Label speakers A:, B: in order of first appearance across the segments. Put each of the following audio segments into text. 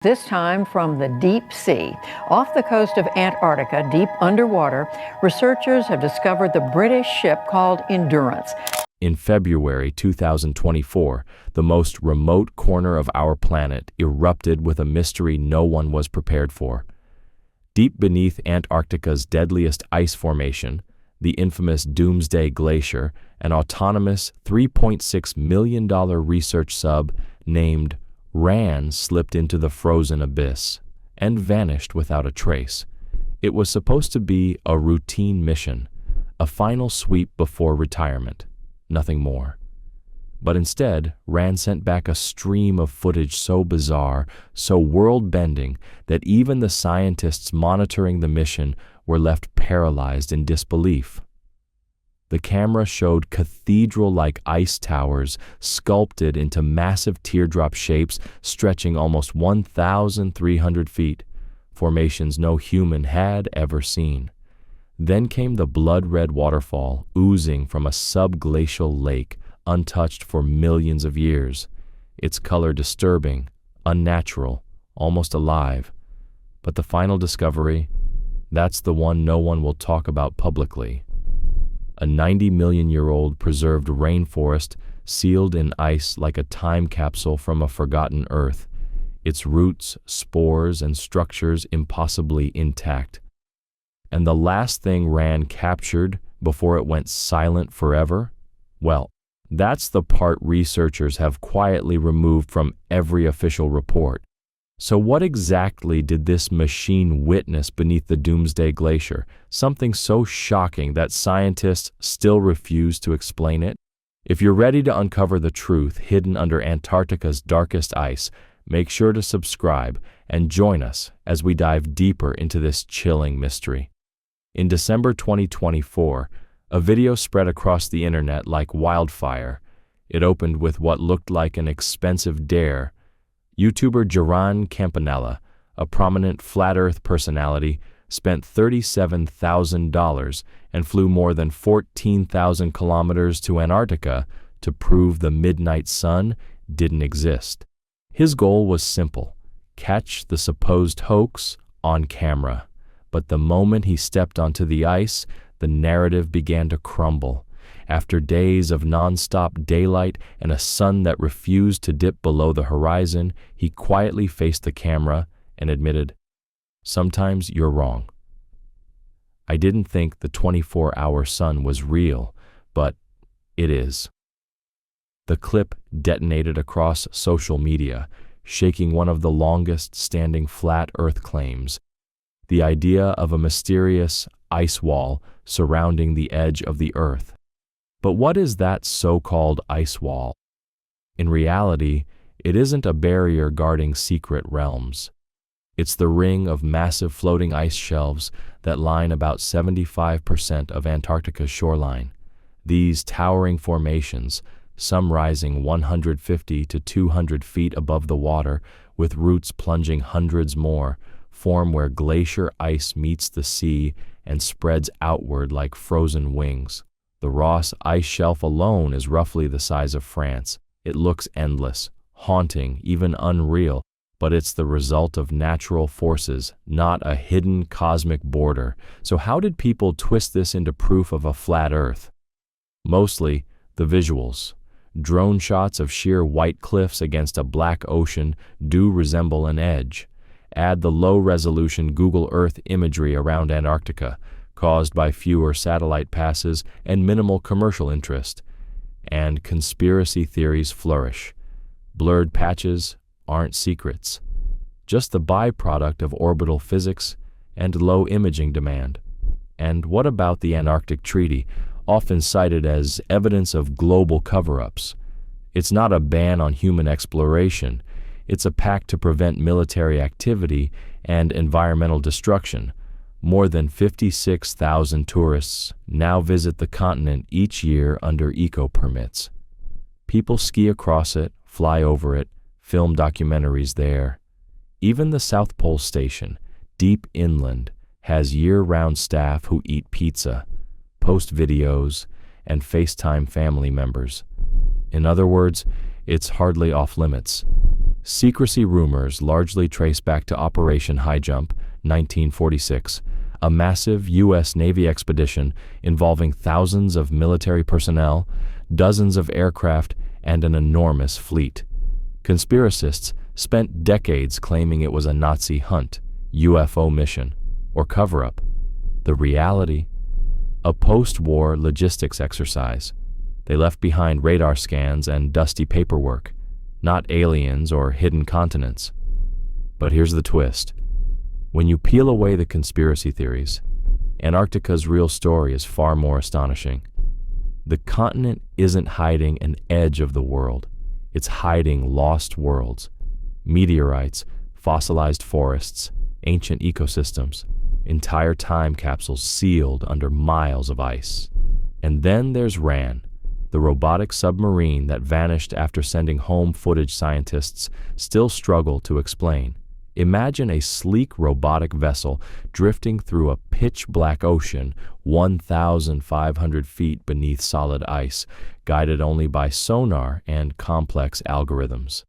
A: This time from the deep sea. Off the coast of Antarctica, deep underwater, researchers have discovered the British ship called Endurance.
B: In February 2024, the most remote corner of our planet erupted with a mystery no one was prepared for. Deep beneath Antarctica's deadliest ice formation, the infamous Doomsday Glacier, an autonomous $3.6 million research sub named RAN slipped into the frozen abyss and vanished without a trace. It was supposed to be a routine mission, a final sweep before retirement, nothing more. But instead, RAN sent back a stream of footage so bizarre, so world-bending, that even the scientists monitoring the mission were left paralyzed in disbelief. The camera showed cathedral-like ice towers sculpted into massive teardrop shapes stretching almost 1,300 feet, formations no human had ever seen. Then came the blood-red waterfall oozing from a subglacial lake untouched for millions of years, its color disturbing, unnatural, almost alive. But the final discovery, that's the one no one will talk about publicly. A 90-million-year-old preserved rainforest sealed in ice like a time capsule from a forgotten Earth, its roots, spores, and structures impossibly intact. And the last thing RAN captured before it went silent forever? Well, that's the part researchers have quietly removed from every official report. So what exactly did this machine witness beneath the Doomsday Glacier? Something so shocking that scientists still refuse to explain it? If you're ready to uncover the truth hidden under Antarctica's darkest ice, make sure to subscribe and join us as we dive deeper into this chilling mystery. In December 2024, a video spread across the internet like wildfire. It opened with what looked like an expensive dare. YouTuber Jaron Campanella, a prominent flat Earth personality, spent $37,000 and flew more than 14,000 kilometers to Antarctica to prove the midnight sun didn't exist. His goal was simple: catch the supposed hoax on camera. But the moment he stepped onto the ice, the narrative began to crumble. After days of non-stop daylight and a sun that refused to dip below the horizon, he quietly faced the camera and admitted, "Sometimes you're wrong. I didn't think the 24-hour sun was real, but it is." The clip detonated across social media, shaking one of the longest-standing flat Earth claims, the idea of a mysterious ice wall surrounding the edge of the Earth. But what is that so-called ice wall? In reality, it isn't a barrier guarding secret realms. It's the ring of massive floating ice shelves that line about 75% of Antarctica's shoreline. These towering formations, some rising 150 to 200 feet above the water with roots plunging hundreds more, form where glacier ice meets the sea and spreads outward like frozen wings. The Ross ice shelf alone is roughly the size of France. It looks endless, haunting, even unreal, but it's the result of natural forces, not a hidden cosmic border. So how did people twist this into proof of a flat Earth? Mostly the visuals. Drone shots of sheer white cliffs against a black ocean do resemble an edge. Add the low-resolution Google Earth imagery around Antarctica, caused by fewer satellite passes and minimal commercial interest, and conspiracy theories flourish. Blurred patches aren't secrets, just the byproduct of orbital physics and low imaging demand. And what about the Antarctic Treaty, often cited as evidence of global cover-ups? It's not a ban on human exploration. It's a pact to prevent military activity and environmental destruction. More than 56,000 tourists now visit the continent each year under eco-permits. People ski across it, fly over it, film documentaries there. Even the South Pole Station, deep inland, has year-round staff who eat pizza, post videos, and FaceTime family members. In other words, it's hardly off-limits. Secrecy rumors largely trace back to Operation High Jump, 1946, a massive U.S. Navy expedition involving thousands of military personnel, dozens of aircraft, and an enormous fleet. Conspiracists spent decades claiming it was a Nazi hunt, UFO mission, or cover-up. The reality? A post-war logistics exercise. They left behind radar scans and dusty paperwork, not aliens or hidden continents. But here's the twist. When you peel away the conspiracy theories, Antarctica's real story is far more astonishing. The continent isn't hiding an edge of the world. It's hiding lost worlds, meteorites, fossilized forests, ancient ecosystems, entire time capsules sealed under miles of ice. And then there's RAN, the robotic submarine that vanished after sending home footage scientists still struggle to explain. Imagine a sleek robotic vessel drifting through a pitch-black ocean 1,500 feet beneath solid ice, guided only by sonar and complex algorithms.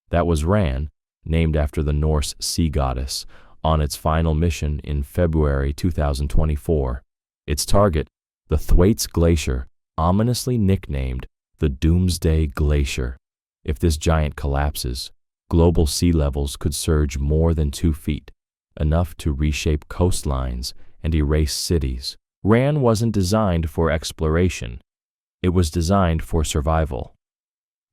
B: That was RAN, named after the Norse sea goddess, on its final mission in February 2024. Its target, the Thwaites Glacier, ominously nicknamed the Doomsday Glacier. If this giant collapses, global sea levels could surge more than 2 feet, enough to reshape coastlines and erase cities. RAN wasn't designed for exploration. It was designed for survival.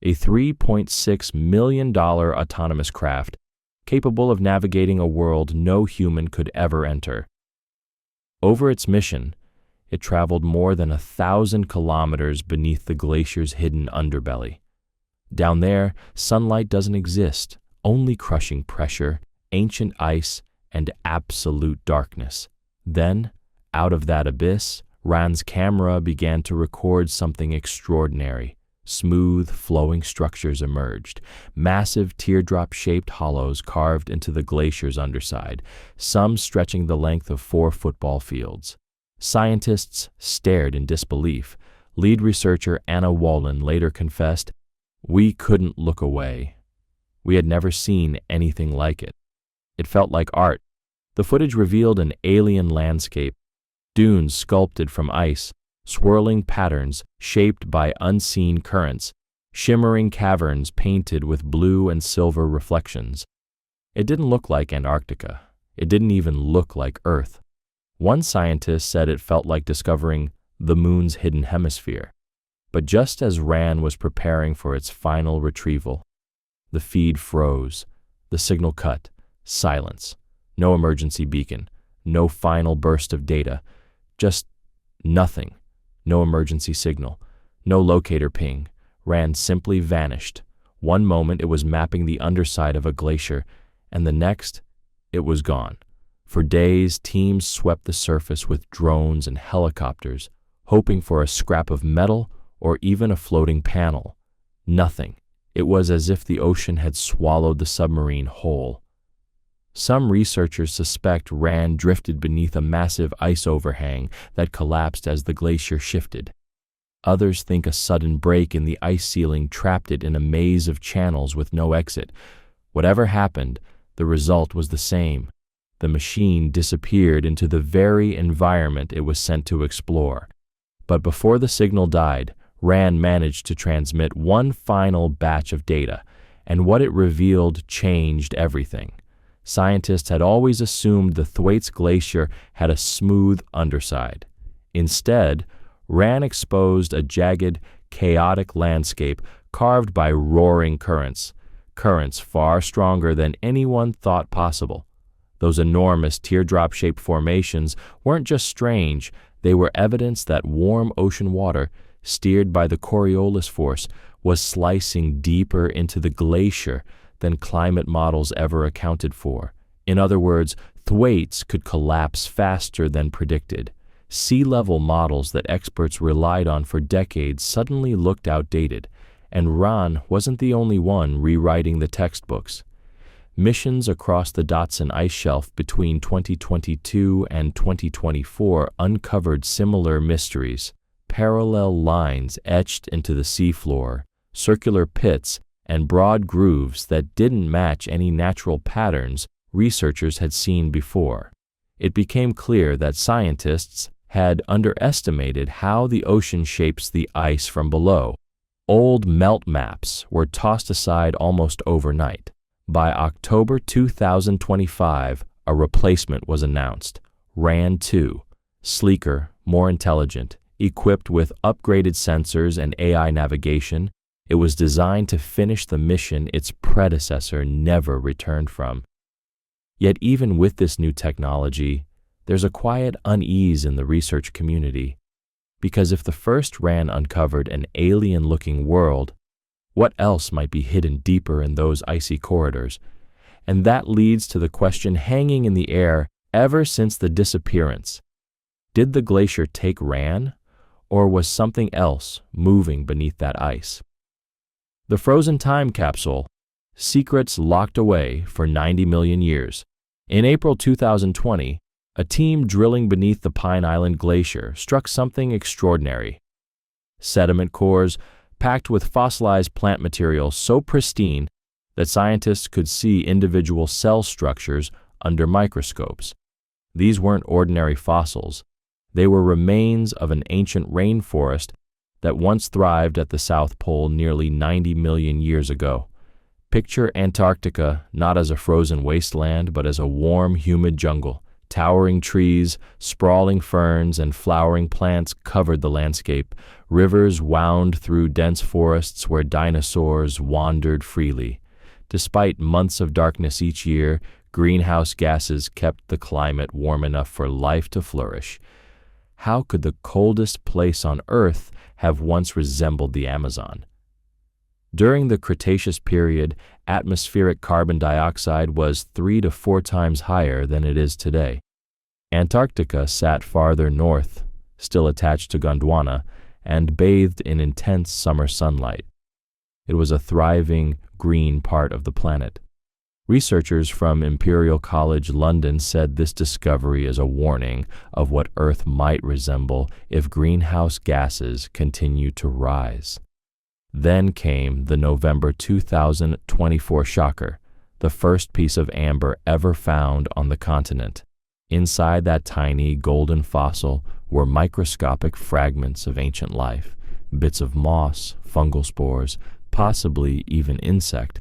B: A $3.6 million autonomous craft capable of navigating a world no human could ever enter. Over its mission, it traveled more than 1,000 kilometers beneath the glacier's hidden underbelly. Down there, sunlight doesn't exist, only crushing pressure, ancient ice, and absolute darkness. Then, out of that abyss, RAN's camera began to record something extraordinary. Smooth, flowing structures emerged, massive teardrop-shaped hollows carved into the glacier's underside, some stretching the length of 4 football fields. Scientists stared in disbelief. Lead researcher Anna Wallin later confessed, "We couldn't look away. We had never seen anything like it. It felt like art." The footage revealed an alien landscape, dunes sculpted from ice, swirling patterns shaped by unseen currents, shimmering caverns painted with blue and silver reflections. It didn't look like Antarctica. It didn't even look like Earth. One scientist said it felt like discovering the moon's hidden hemisphere. But just as RAN was preparing for its final retrieval, the feed froze, the signal cut, silence, no emergency beacon, no final burst of data, just nothing, no emergency signal, no locator ping. RAN simply vanished. One moment it was mapping the underside of a glacier, and the next, it was gone. For days, teams swept the surface with drones and helicopters, hoping for a scrap of metal or even a floating panel. Nothing. It was as if the ocean had swallowed the submarine whole. Some researchers suspect RAN drifted beneath a massive ice overhang that collapsed as the glacier shifted. Others think a sudden break in the ice ceiling trapped it in a maze of channels with no exit. Whatever happened, the result was the same. The machine disappeared into the very environment it was sent to explore. But before the signal died, RAN managed to transmit one final batch of data, and what it revealed changed everything. Scientists had always assumed the Thwaites Glacier had a smooth underside. Instead, RAN exposed a jagged, chaotic landscape carved by roaring currents far stronger than anyone thought possible. Those enormous teardrop-shaped formations weren't just strange, they were evidence that warm ocean water, steered by the Coriolis force, was slicing deeper into the glacier than climate models ever accounted for. In other words, Thwaites could collapse faster than predicted. Sea level models that experts relied on for decades suddenly looked outdated, and RAN wasn't the only one rewriting the textbooks. Missions across the Dotson ice shelf between 2022 and 2024 uncovered similar mysteries: parallel lines etched into the seafloor, circular pits, and broad grooves that didn't match any natural patterns researchers had seen before. It became clear that scientists had underestimated how the ocean shapes the ice from below. Old melt maps were tossed aside almost overnight. By October 2025, a replacement was announced, RAN 2, sleeker, more intelligent, equipped with upgraded sensors and AI navigation. It was designed to finish the mission its predecessor never returned from. Yet even with this new technology, there's a quiet unease in the research community, because if the first RAN uncovered an alien-looking world, what else might be hidden deeper in those icy corridors? And that leads to the question hanging in the air ever since the disappearance. Did the glacier take RAN, or was something else moving beneath that ice? The frozen time capsule, secrets locked away for 90 million years. In April 2020, a team drilling beneath the Pine Island Glacier struck something extraordinary. Sediment cores packed with fossilized plant material so pristine that scientists could see individual cell structures under microscopes. These weren't ordinary fossils. They were remains of an ancient rainforest that once thrived at the South Pole nearly 90 million years ago. Picture Antarctica not as a frozen wasteland, but as a warm, humid jungle. Towering trees, sprawling ferns, and flowering plants covered the landscape. Rivers wound through dense forests where dinosaurs wandered freely. Despite months of darkness each year, greenhouse gases kept the climate warm enough for life to flourish. How could the coldest place on Earth have once resembled the Amazon? During the Cretaceous period, atmospheric carbon dioxide was 3 to 4 times higher than it is today. Antarctica sat farther north, still attached to Gondwana, and bathed in intense summer sunlight. It was a thriving, green part of the planet. Researchers from Imperial College London said this discovery is a warning of what Earth might resemble if greenhouse gases continue to rise. Then came the November 2024 shocker, the first piece of amber ever found on the continent. Inside that tiny golden fossil were microscopic fragments of ancient life, bits of moss, fungal spores, possibly even insect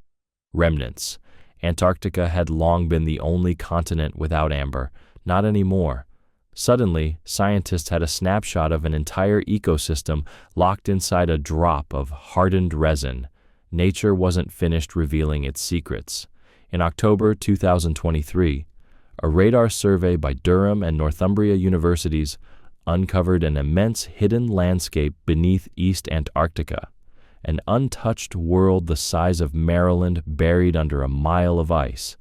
B: remnants. Antarctica had long been the only continent without amber. Not anymore. Suddenly, scientists had a snapshot of an entire ecosystem locked inside a drop of hardened resin. Nature wasn't finished revealing its secrets. In October 2023, a radar survey by Durham and Northumbria universities uncovered an immense hidden landscape beneath East Antarctica, an untouched world the size of Maryland buried under a mile of ice.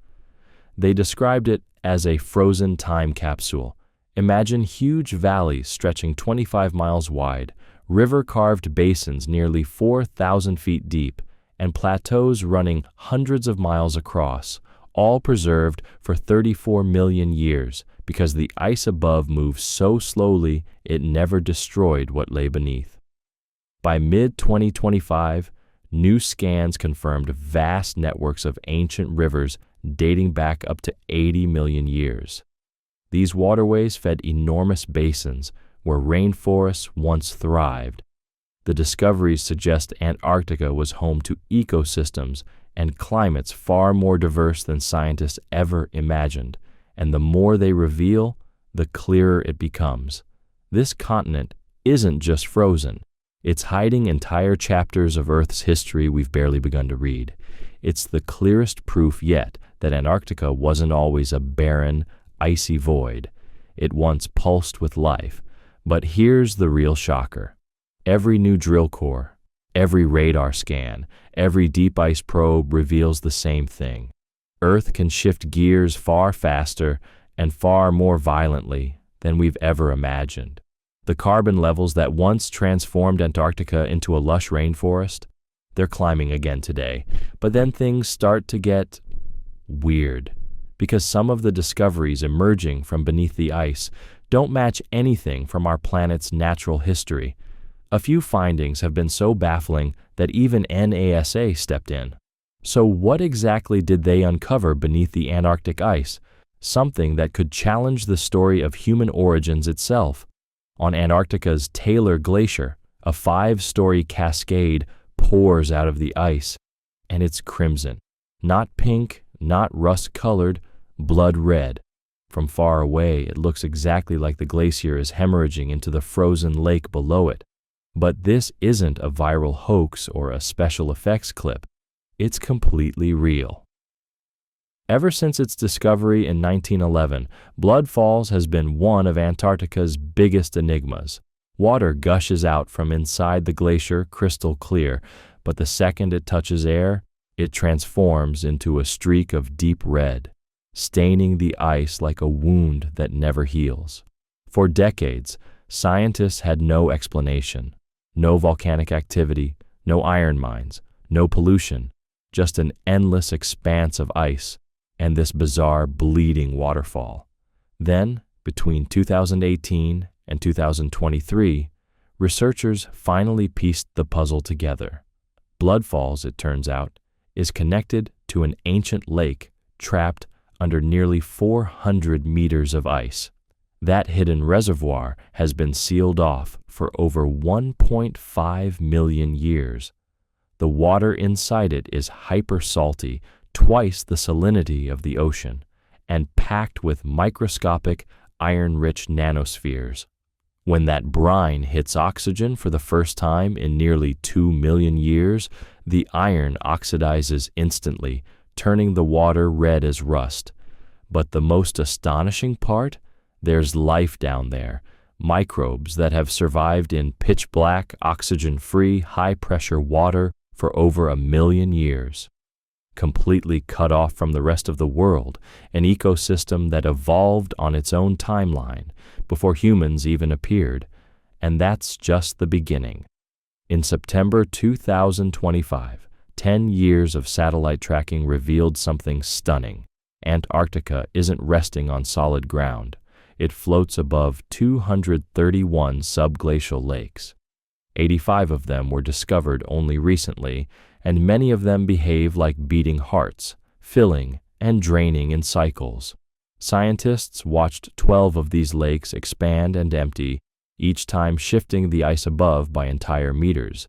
B: They described it as a frozen time capsule. Imagine huge valleys stretching 25 miles wide, river-carved basins nearly 4,000 feet deep, and plateaus running hundreds of miles across, all preserved for 34 million years because the ice above moved so slowly it never destroyed what lay beneath. By mid-2025, new scans confirmed vast networks of ancient rivers dating back up to 80 million years. These waterways fed enormous basins where rainforests once thrived. The discoveries suggest Antarctica was home to ecosystems and climates far more diverse than scientists ever imagined, and the more they reveal, the clearer it becomes. This continent isn't just frozen. It's hiding entire chapters of Earth's history we've barely begun to read. It's the clearest proof yet that Antarctica wasn't always a barren, icy void. It once pulsed with life. But here's the real shocker. Every new drill core, every radar scan, every deep ice probe reveals the same thing. Earth can shift gears far faster and far more violently than we've ever imagined. The carbon levels that once transformed Antarctica into a lush rainforest, they're climbing again today. But then things start to get weird, because some of the discoveries emerging from beneath the ice don't match anything from our planet's natural history. A few findings have been so baffling that even NASA stepped in. So what exactly did they uncover beneath the Antarctic ice? Something that could challenge the story of human origins itself. On Antarctica's Taylor Glacier, a 5-story cascade pours out of the ice, and it's crimson. Not pink, not rust-colored, blood red. From far away, it looks exactly like the glacier is hemorrhaging into the frozen lake below it. But this isn't a viral hoax or a special effects clip. It's completely real. Ever since its discovery in 1911, Blood Falls has been one of Antarctica's biggest enigmas. Water gushes out from inside the glacier crystal clear, but the second it touches air, it transforms into a streak of deep red, staining the ice like a wound that never heals. For decades, scientists had no explanation. No volcanic activity, no iron mines, no pollution, just an endless expanse of ice and this bizarre bleeding waterfall. Then, between 2018 and 2023, researchers finally pieced the puzzle together. Blood Falls, it turns out, is connected to an ancient lake trapped under nearly 400 meters of ice. That hidden reservoir has been sealed off for over 1.5 million years. The water inside it is hyper-salty, twice the salinity of the ocean, and packed with microscopic, iron-rich nanospheres. When that brine hits oxygen for the first time in nearly 2 million years, the iron oxidizes instantly, turning the water red as rust. But the most astonishing part? There's life down there, microbes that have survived in pitch-black, oxygen-free, high-pressure water for over 1 million years. Completely cut off from the rest of the world, an ecosystem that evolved on its own timeline before humans even appeared, and that's just the beginning. In September 2025, 10 years of satellite tracking revealed something stunning. Antarctica isn't resting on solid ground. It floats above 231 subglacial lakes. 85 of them were discovered only recently, and many of them behave like beating hearts, filling and draining in cycles. Scientists watched 12 of these lakes expand and empty, each time shifting the ice above by entire meters.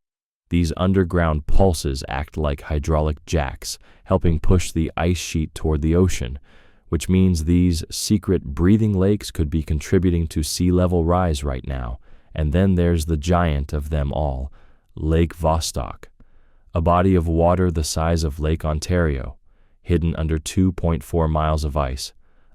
B: These underground pulses act like hydraulic jacks, helping push the ice sheet toward the ocean, which means these secret breathing lakes could be contributing to sea level rise right now. And then there's the giant of them all, Lake Vostok, a body of water the size of Lake Ontario, hidden under 2.4 miles of ice,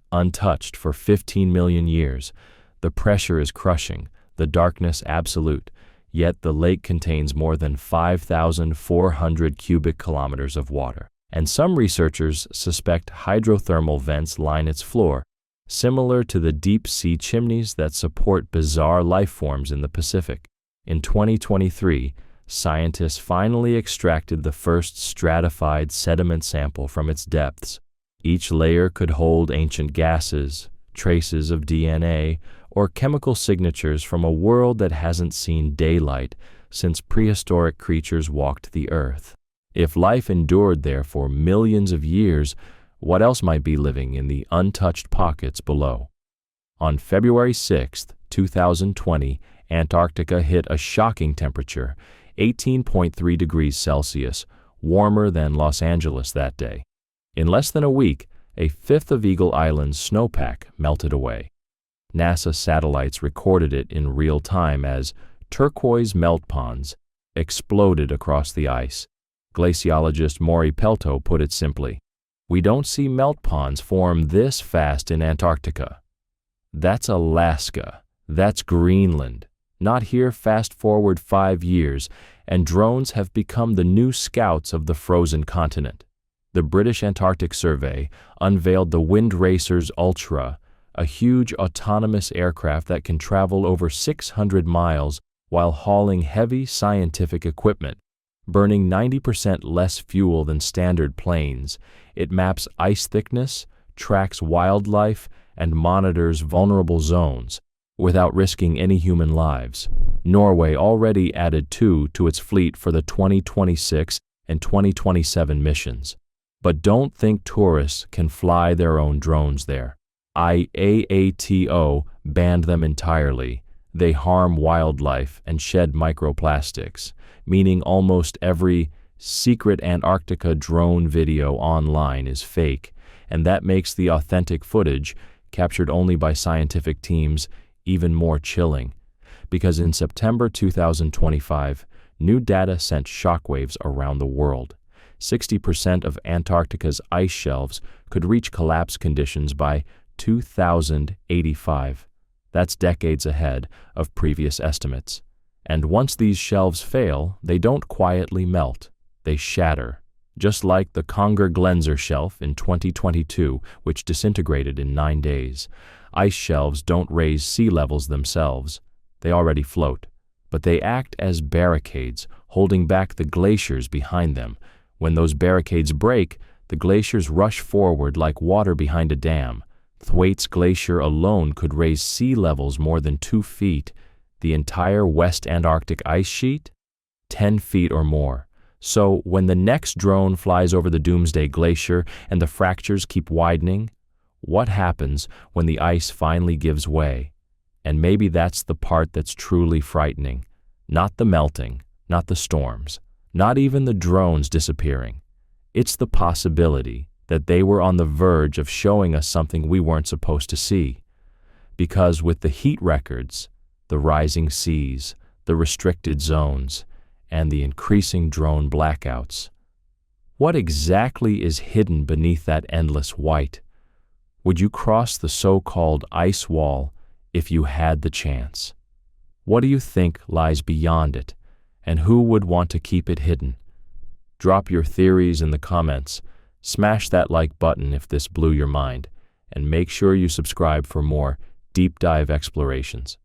B: untouched for 15 million years. The pressure is crushing, the darkness absolute, yet the lake contains more than 5,400 cubic kilometers of water. And some researchers suspect hydrothermal vents line its floor, similar to the deep-sea chimneys that support bizarre life forms in the Pacific. In 2023, scientists finally extracted the first stratified sediment sample from its depths. Each layer could hold ancient gases, traces of DNA, or chemical signatures from a world that hasn't seen daylight since prehistoric creatures walked the earth. If life endured there for millions of years, what else might be living in the untouched pockets below? On February 6, 2020, Antarctica hit a shocking temperature, 18.3 degrees Celsius, warmer than Los Angeles that day. In less than a week, a fifth of Eagle Island's snowpack melted away. NASA satellites recorded it in real time as turquoise melt ponds exploded across the ice. Glaciologist Maury Pelto put it simply, "We don't see melt ponds form this fast in Antarctica. That's Alaska. That's Greenland. Not here. Fast forward 5 years, and drones have become the new scouts of the frozen continent." The British Antarctic Survey unveiled the Wind Racers Ultra, a huge autonomous aircraft that can travel over 600 miles while hauling heavy scientific equipment. Burning 90% less fuel than standard planes, it maps ice thickness, tracks wildlife, and monitors vulnerable zones. without risking any human lives. Norway already added 2 to its fleet for the 2026 and 2027 missions. But don't think tourists can fly their own drones there. IAATO banned them entirely. They harm wildlife and shed microplastics, meaning almost every secret Antarctica drone video online is fake, and that makes the authentic footage, captured only by scientific teams, even more chilling. Because in September 2025, new data sent shockwaves around the world. 60% of Antarctica's ice shelves could reach collapse conditions by 2085. That's decades ahead of previous estimates. And once these shelves fail, they don't quietly melt. They shatter, just like the Conger Glenser shelf in 2022, which disintegrated in 9 days. Ice shelves don't raise sea levels themselves. They already float. But they act as barricades, holding back the glaciers behind them. When those barricades break, the glaciers rush forward like water behind a dam. Thwaites Glacier alone could raise sea levels more than 2 feet. The entire West Antarctic ice sheet? 10 feet or more. So when the next drone flies over the Doomsday Glacier and the fractures keep widening, what happens when the ice finally gives way? And maybe that's the part that's truly frightening. Not the melting, not the storms, not even the drones disappearing. It's the possibility that they were on the verge of showing us something we weren't supposed to see. Because with the heat records, the rising seas, the restricted zones, and the increasing drone blackouts, what exactly is hidden beneath that endless white? Would you cross the so-called ice wall if you had the chance? What do you think lies beyond it, and who would want to keep it hidden? Drop your theories in the comments, smash that like button if this blew your mind, and make sure you subscribe for more deep dive explorations.